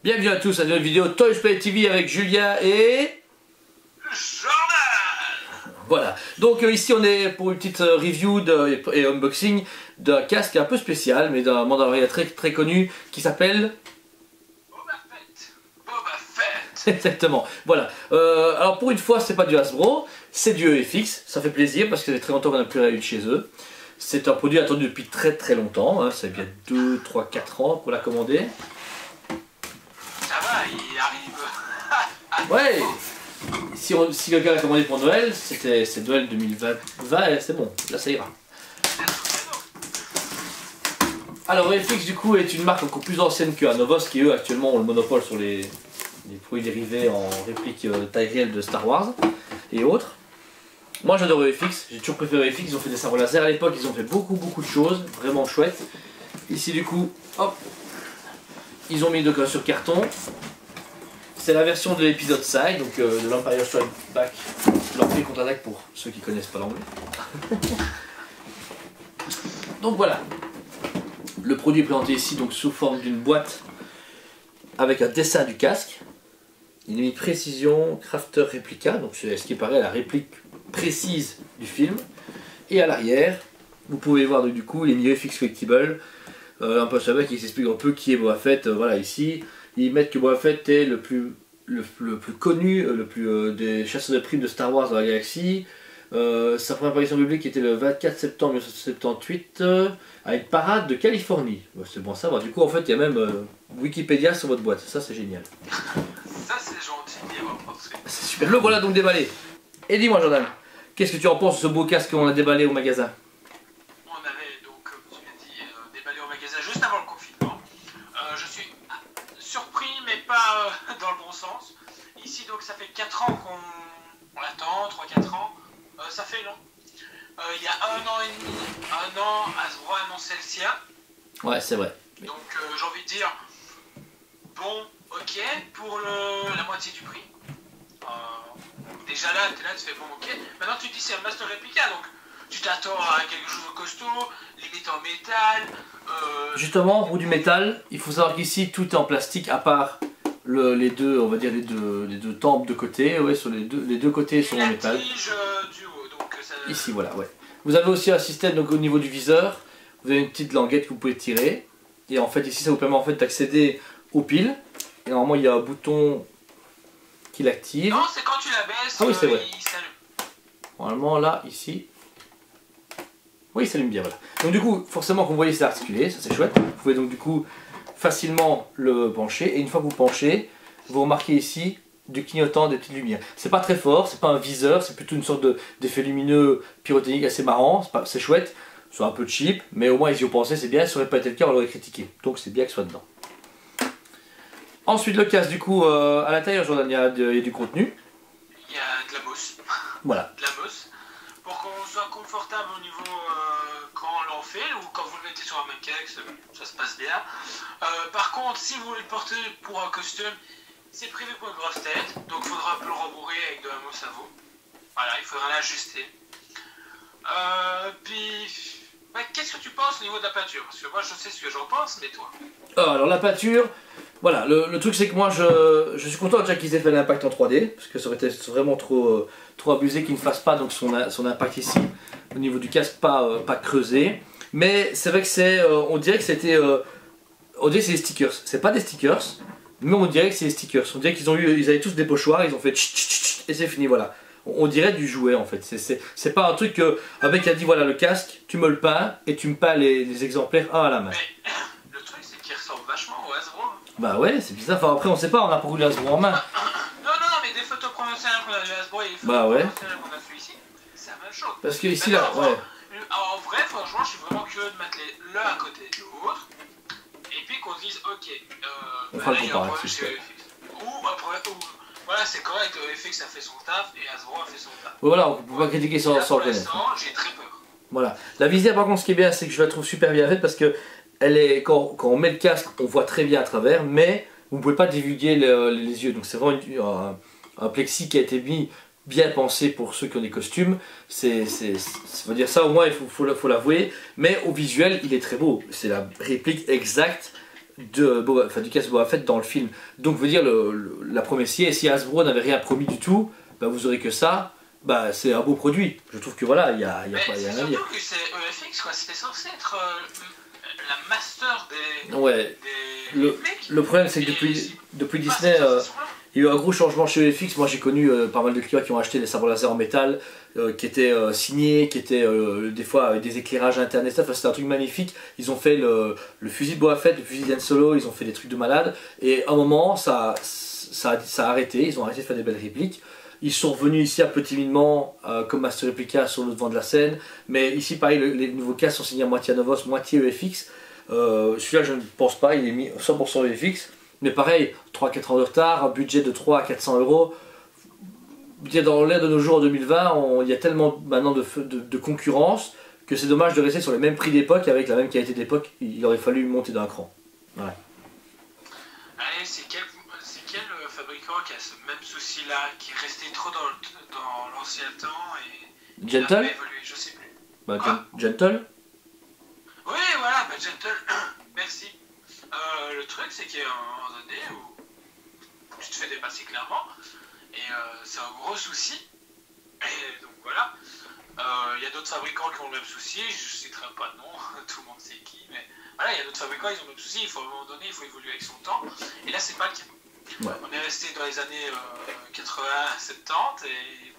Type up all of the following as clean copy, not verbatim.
Bienvenue à tous à une nouvelle vidéo Toys Play TV avec Julien et... Jordan. Voilà, donc ici on est pour une petite review et unboxing d'un casque un peu spécial, mais d'un mandalorian très connu qui s'appelle... Boba Fett. Boba Fett. Exactement, voilà. Alors pour une fois c'est pas du Hasbro, c'est du EFX, ça fait plaisir parce que ça fait très longtemps qu'on n'a plus rien eu de chez eux. C'est un produit attendu depuis très longtemps, hein. Ça fait bien 2, 3, 4 ans qu'on l'a commandé. Ça va, il arrive. Ouais. Si quelqu'un l'a commandé pour Noël, c'est Noël 2020, c'est bon, là ça ira. Alors EFX du coup est une marque encore plus ancienne que Novos qui eux actuellement ont le monopole sur les produits dérivés en réplique taille réelle de Star Wars et autres. Moi j'adore EFX, j'ai toujours préféré EFX, ils ont fait des sabres laser à l'époque, ils ont fait beaucoup de choses, vraiment chouettes. Ici du coup, hop, ils ont mis de sur carton. C'est la version de l'épisode 5, donc de l'Empire Strikes Back, l'Empire contre-attaque pour ceux qui connaissent pas l'anglais. Donc voilà, le produit est présenté ici donc sous forme d'une boîte avec un dessin du casque. Il est mis précision crafter réplica, donc c'est ce qui paraît la réplique précise du film. Et à l'arrière, vous pouvez voir donc, du coup les milieux FX collectibles, un peu ça qui s'explique un peu qui est Boba Fett. Voilà ici. Ils mettent que Boba Fett est le plus connu, des chasseurs de primes de Star Wars dans la galaxie. Sa première apparition publique était le 24 septembre 1978 à une parade de Californie. C'est bon ça va. Du coup en fait il y a même Wikipédia sur votre boîte. Ça c'est génial. Ça c'est gentil d'y avoir pensé. C'est super. Le voilà donc déballé. Et dis-moi Jordan, qu'est-ce que tu en penses de ce beau casque qu'on a déballé au magasin? On avait donc, comme tu l'as dit, déballé au magasin juste avant le confinement. Je suis surpris mais pas dans le bon sens. Ici donc ça fait 4 ans qu'on l'attend, 3-4 ans. Ça fait long. Il y a 1 an et demi, 1 an, Hasbro a annoncé le sien. Ouais c'est vrai. Donc j'ai envie de dire, bon, ok, pour la moitié du prix. Déjà là, tu fais bon, ok. Maintenant tu te dis c'est un master réplica, donc tu t'attends à quelque chose de costaud, limite en métal. Justement, pour du métal, il faut savoir qu'ici tout est en plastique à part les deux, on va dire les deux tempes de côté. Ouais, sur les deux côtés sont en métal. Tige du haut, donc ça... Ici voilà, ouais. Vous avez aussi un système donc au niveau du viseur. Vous avez une petite languette que vous pouvez tirer. Et en fait ici ça vous permet en fait d'accéder aux piles. Et normalement il y a un bouton qui l'active. Non, c'est quand tu la baisses, ah oui, c'est vrai. il s'allume. Normalement là, ici. Oui, il s'allume bien, voilà. Donc du coup, forcément, comme vous voyez, c'est articulé, ça c'est chouette. Vous pouvez donc du coup facilement le pencher. Et une fois que vous penchez, vous remarquez ici du clignotant, des petites lumières. C'est pas très fort, c'est pas un viseur, c'est plutôt une sorte d'effet lumineux pyrotechnique assez marrant. C'est chouette, c'est un peu cheap, mais au moins ils y ont pensé, c'est bien. Ça aurait pas été le cas, on l'aurait critiqué. Donc c'est bien que ce soit dedans. Ensuite, le casque, du coup, à l'intérieur, Jordan, il y a du contenu. Il y a de la mousse. Voilà. De la mousse. Pour qu'on soit confortable au niveau quand on l'enfile ou quand vous le mettez sur un mannequin, ça se passe bien. Par contre, si vous voulez le porter pour un costume, c'est prévu pour une grosse tête. Donc il faudra un peu le rembourrer avec de la mousse à vous. Voilà, il faudra l'ajuster. Puis, qu'est-ce que tu penses au niveau de la peinture? Parce que moi je sais ce que j'en pense, mais toi? Alors la peinture, voilà, le truc c'est que moi je suis content déjà qu'ils aient fait l'impact en 3D, parce que ça aurait été vraiment trop abusé qu'ils ne fassent pas donc son impact ici, au niveau du casque pas creusé. Mais c'est vrai que c'est, on dirait que c'était, on dirait que c'est des stickers, c'est pas des stickers, mais on dirait que c'est des stickers. On dirait qu'ils avaient tous des pochoirs, ils ont fait tch, tch, tch, et c'est fini, voilà. On dirait du jouet en fait, c'est pas un truc que un mec a dit voilà le casque, tu me le peins et tu me peins les exemplaires un à la main. Mais le truc c'est qu'il ressemble vachement au Hasbro. Bah ouais, c'est bizarre, enfin, après on sait pas, on a pas eu le Hasbro en main. Non, mais des photos promotionnelles qu'on a du Hasbro et les photos promotionnelles qu'on a fait ici, c'est la même chose. Parce que ici là, ouais. En vrai, franchement, je suis vraiment curieux de mettre l'un à côté de l'autre. Et puis qu'on se dise, ok, on fera le comparatif. Voilà, c'est correct, FX a fait son taf et Hasbro a fait son taf. Voilà, on peut pas critiquer sans le connaître. J'ai très peur. Voilà. La visière par contre, ce qui est bien, c'est que je la trouve super bien faite parce que quand on met le casque, on voit très bien à travers, mais vous ne pouvez pas divulguer les yeux. Donc c'est vraiment un plexi qui a été mis bien pensé pour ceux qui ont des costumes. Ça veut dire ça au moins, il faut l'avouer. Mais au visuel, il est très beau. C'est la réplique exacte du casque Boba Fett dans le film. Donc, veut dire, la promesse y est. Si Hasbro n'avait rien promis du tout, bah, vous aurez que ça. Bah, c'est un beau produit. Je trouve que voilà, il y a rien à dire. Surtout que c'est EFX, quoi. C'était censé être la master des. Ouais. Le problème, c'est que depuis Disney, il y a eu un gros changement chez EFX. Moi, j'ai connu pas mal de clients qui ont acheté des sabres laser en métal, qui étaient signés, qui étaient des fois avec des éclairages internes et stuff. Enfin, c'était un truc magnifique. Ils ont fait le fusil de Boba Fett, le fusil d'Han Solo, ils ont fait des trucs de malade. Et à un moment, ça a arrêté. Ils ont arrêté de faire des belles répliques. Ils sont revenus ici un peu timidement, comme Master Replica sur le devant de la scène. Mais ici, pareil, les nouveaux casques sont signés à moitié Novos, moitié EFX. Celui-là, je ne pense pas, il est mis 100% EFX. Mais pareil, 3-4 ans de retard, un budget de 300 à 400 euros. Dans l'ère de nos jours en 2020, il y a tellement maintenant de concurrence que c'est dommage de rester sur les mêmes prix d'époque avec la même qualité d'époque. Il aurait fallu monter d'un cran. Ouais. Allez, c'est quel fabricant qui a ce même souci-là, qui est resté trop dans l'ancien temps et Gentle? a pas évolué, je sais plus. Bah, Gentle? Oui, voilà, bah, Gentle, merci. Le truc, c'est qu'il y a un moment donné où tu te fais dépasser clairement, et c'est un gros souci. Et donc voilà, il y a d'autres fabricants qui ont le même souci, je ne citerai pas de nom, tout le monde sait qui, mais voilà, il y a d'autres fabricants, ils ont le même souci, il faut à un moment donné, il faut évoluer avec son temps, et là c'est pas le cas. Ouais. On est resté dans les années 80-70 et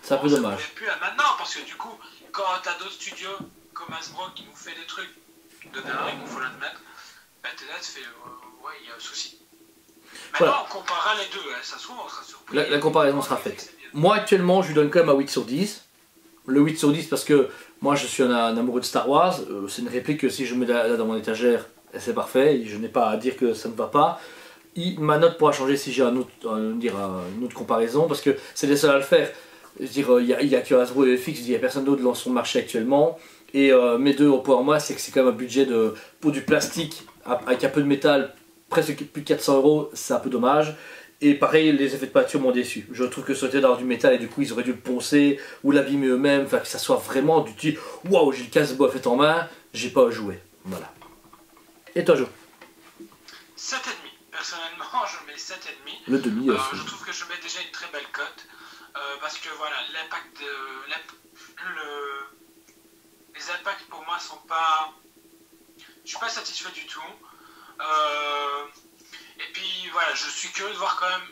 c'est un peu dommage. Ça ne plus à maintenant, parce que du coup, quand tu as d'autres studios comme Hasbro qui nous fait des trucs de dingue, il faut l'admettre, bah t'es là, tu fais ouais, il y a un souci. Maintenant, voilà. On comparera les deux, ça se trouve, on sera surpris. La comparaison sera faite. Moi, actuellement, je lui donne quand même un 8 sur 10. Le 8 sur 10 parce que moi, je suis un amoureux de Star Wars. C'est une réplique que si je mets là dans mon étagère, c'est parfait. Je n'ai pas à dire que ça ne va pas. Ma note pourra changer si j'ai une autre comparaison parce que c'est les seuls à le faire. Je veux dire, il y a que Hasbro et FX, il n'y a personne d'autre dans son marché actuellement. Et mes deux points en moi, c'est que c'est quand même un budget pour du plastique avec un peu de métal, presque plus de 400 euros, c'est un peu dommage. Et pareil, les effets de peinture m'ont déçu. Je trouve que ça aurait été d'avoir du métal et du coup ils auraient dû le poncer ou l'abîmer eux-mêmes, enfin que ça soit vraiment du type waouh, j'ai le casque Boba Fett en main, j'ai pas à jouer. Voilà. Et toi, Jo? 7,5. Personnellement, je mets 7,5. Le demi aussi. Je trouve que je mets déjà une très belle cote parce que voilà, l'impact les impacts pour moi sont pas. Je suis pas satisfait du tout. Et puis voilà, je suis curieux de voir quand même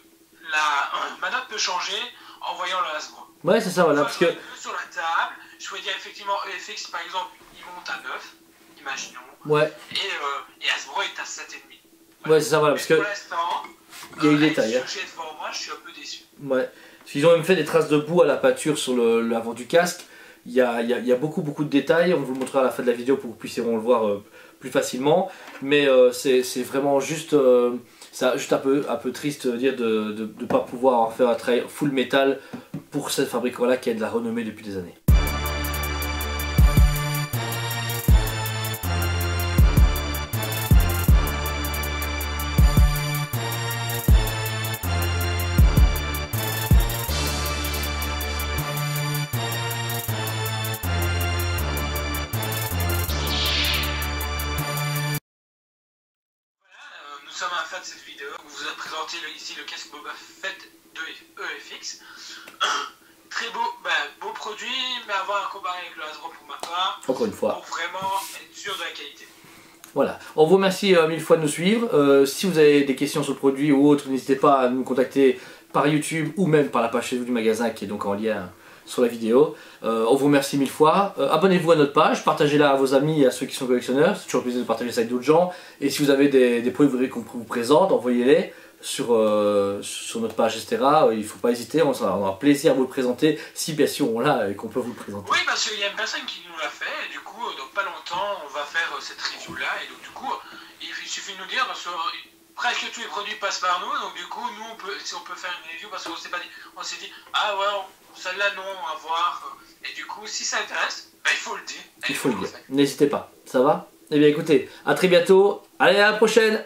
ma note peut changer en voyant le Hasbro. Ouais, c'est ça, voilà. Parce que sur la table, je pourrais dire effectivement EFX par exemple, il monte à 9, imaginons. Ouais. Et Hasbro est à 7,5. Voilà. Ouais, c'est ça, voilà. Parce que pour l'instant, il y a eu des détails. Si j'ai devant moi, je suis un peu déçu. Ouais. Parce qu'ils ont même fait des traces de boue à la peinture sur l'avant du casque. Il y a beaucoup de détails, on vous le montrera à la fin de la vidéo pour que vous puissiez le voir plus facilement. Mais c'est vraiment juste, juste un peu triste de ne pas pouvoir faire un travail full métal pour cette fabricant-là qui a de la renommée depuis des années. Nous sommes à la fin de cette vidéo. On vous a présenté ici le casque Boba Fett de EFX. Très beau produit, mais à voir à comparer avec le Hasbro pour ma part. Encore une fois. Pour vraiment être sûr de la qualité. Voilà. On vous remercie mille fois de nous suivre. Si vous avez des questions sur le produit ou autre, n'hésitez pas à nous contacter par YouTube ou même par la page Facebook du magasin qui est donc en lien sur la vidéo. On vous remercie mille fois. Abonnez-vous à notre page, partagez-la à vos amis et à ceux qui sont collectionneurs. C'est toujours plaisir de partager ça avec d'autres gens. Et si vous avez des produits que vous voudrez qu'on vous présente, envoyez-les sur notre page, etc. Il ne faut pas hésiter, on aura plaisir à vous le présenter si bien sûr on l'a et qu'on peut vous le présenter. Oui, parce qu'il y a une personne qui nous l'a fait et du coup, dans pas longtemps, on va faire cette review-là. Et donc du coup, il suffit de nous dire, parce que presque tous les produits passent par nous, donc du coup, nous, si on peut faire une review, parce qu'on s'est dit, ah ouais, celle-là non, on va voir. Et du coup, si ça intéresse, il faut le dire. Il faut le dire. N'hésitez pas, ça va? Eh bien écoutez, à très bientôt. Allez, à la prochaine!